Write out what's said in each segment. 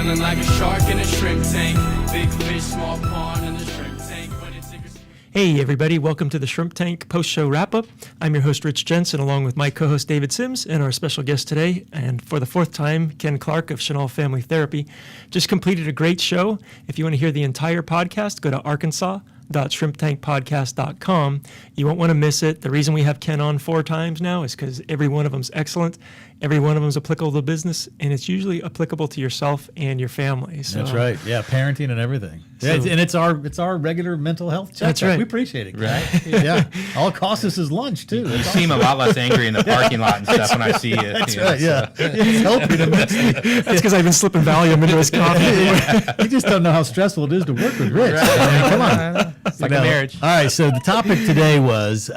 feeling like a shark in a shrimp tank. Big fish, small pond in the shrimp tank. When it's Hey everybody, welcome to the Shrimp Tank post-show wrap-up. I'm your host Rich Jensen along with my co-host David Sims and our special guest today, and for the fourth time, Ken Clark of Chenal Family Therapy. Just completed a great show. If you want to hear the entire podcast, go to arkansas.shrimptankpodcast.com. You won't want to miss it. The reason we have Ken on 4 times now is because every one of them's excellent. Every one of them is applicable to business, and it's usually applicable to yourself and your family. So, that's right. Yeah, parenting and everything. So, and it's our regular mental health check. That's right. We appreciate it. Right? Yeah. All it costs us is lunch, too. You seem a lot less angry in the parking lot and stuff when I see you. That's you know, right, yeah. It's helping immensely. that's because I've been slipping Valium into his coffee. You just don't know how stressful it is to work with Rich. Right. I mean, come on. It's like a marriage. All right, so the topic today was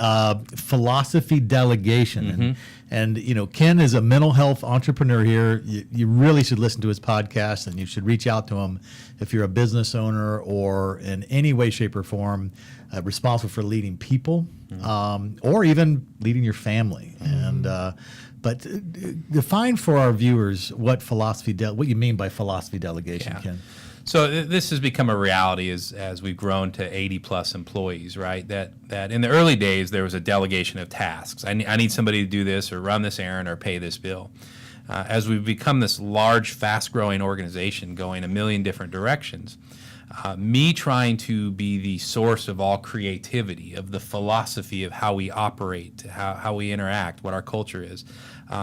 philosophy delegation. Mm-hmm. And, you know, Ken is a mental health entrepreneur here. You really should listen to his podcast, and you should reach out to him if you're a business owner or in any way, shape, or form responsible for leading people, or even leading your family. And but define for our viewers what what you mean by philosophy delegation, Yeah. Ken. So this has become a reality as we've grown to 80 plus employees, right? That in the early days there was a delegation of tasks. I need somebody to do this or run this errand or pay this bill. As we've become this large, fast-growing organization going a million different directions, me trying to be the source of all creativity, of the philosophy of how we operate, how we interact, what our culture is,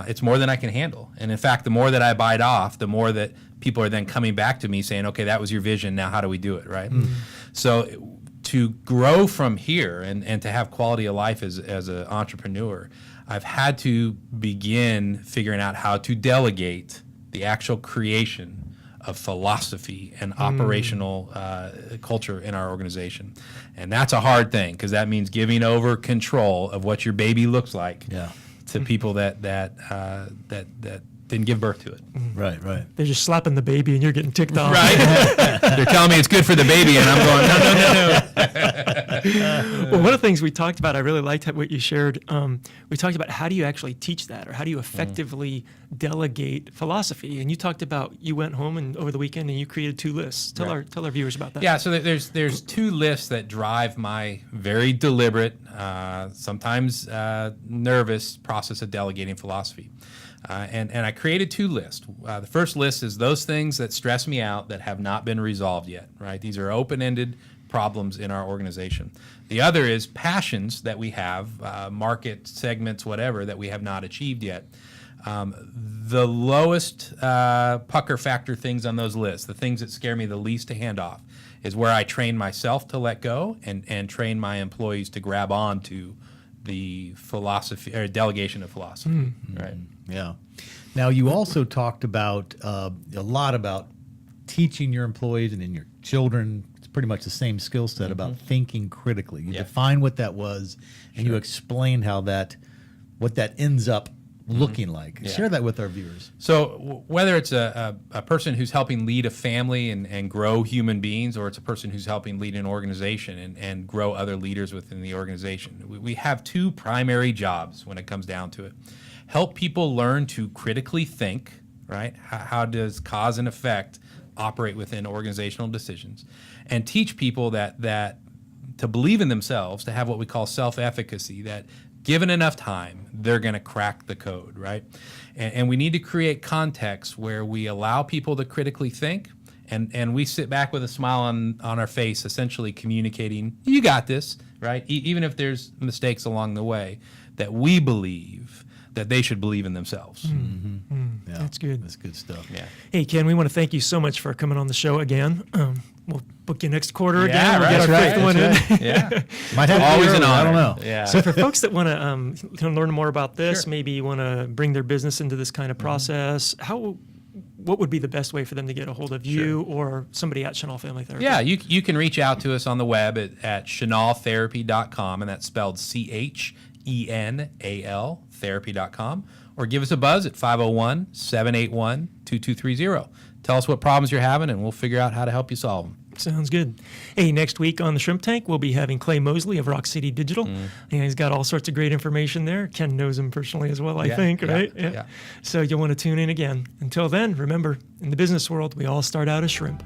it's more than I can handle. And in fact, the more that I bite off, the more that people are then coming back to me saying, okay, that was your vision, now how do we do it, right? Mm-hmm. So to grow from here and to have quality of life as an entrepreneur, I've had to begin figuring out how to delegate the actual creation of philosophy and operational culture in our organization. And that's a hard thing because that means giving over control of what your baby looks like to people that didn't give birth to it. Right. They're just slapping the baby and you're getting ticked off. Right. They're telling me it's good for the baby and I'm going, no. Well, one of the things we talked about, I really liked what you shared. We talked about how do you actually teach that, or how do you effectively delegate philosophy? And you talked about you went home and over the weekend and you created 2 lists. Tell our viewers about that. Yeah, so there's 2 lists that drive my very deliberate, sometimes nervous process of delegating philosophy. And I created 2 lists. The first list is those things that stress me out that have not been resolved yet, right? These are open-ended problems in our organization. The other is passions that we have, market segments, whatever, that we have not achieved yet. The lowest pucker factor things on those lists, the things that scare me the least to hand off, is where I train myself to let go and train my employees to grab on to the philosophy or delegation of philosophy, right? Yeah. Now, you also talked about a lot about teaching your employees and in your children. It's pretty much the same skill set about thinking critically. You define what that was, and you explained how what that ends up looking like. Yeah. Share that with our viewers. So whether it's a person who's helping lead a family and grow human beings, or it's a person who's helping lead an organization and grow other leaders within the organization, we have 2 primary jobs when it comes down to it. Help people learn to critically think, right? How does cause and effect operate within organizational decisions? And teach people that to believe in themselves, to have what we call self-efficacy, that given enough time, they're going to crack the code, right? And we need to create context where we allow people to critically think, and we sit back with a smile on our face, essentially communicating, you got this, right? Even if there's mistakes along the way, that we believe that they should believe in themselves. Yeah, That's good. That's good stuff. Yeah. Hey, Ken, we want to thank you so much for coming on the show again. We'll book you next quarter Yeah, again. We'll right, get our that's 5th one in. Yeah. Might have to Always be an early, honor. I don't know. Yeah. So for folks that want to learn more about this, Sure. maybe want to bring their business into this kind of process, what would be the best way for them to get a hold of you or somebody at Chenal Family Therapy? Yeah, you can reach out to us on the web at chenaltherapy.com, and that's spelled CHENAL therapy.com, or give us a buzz at 501-781-2230. Tell us what problems you're having, and we'll figure out how to help you solve them. Sounds good. Hey, next week on the Shrimp Tank, we'll be having Clay Mosley of Rock City Digital. And he's got all sorts of great information there. Ken knows him personally as well, I think, right? Yeah. So you'll want to tune in again. Until then, remember, in the business world, we all start out as shrimp.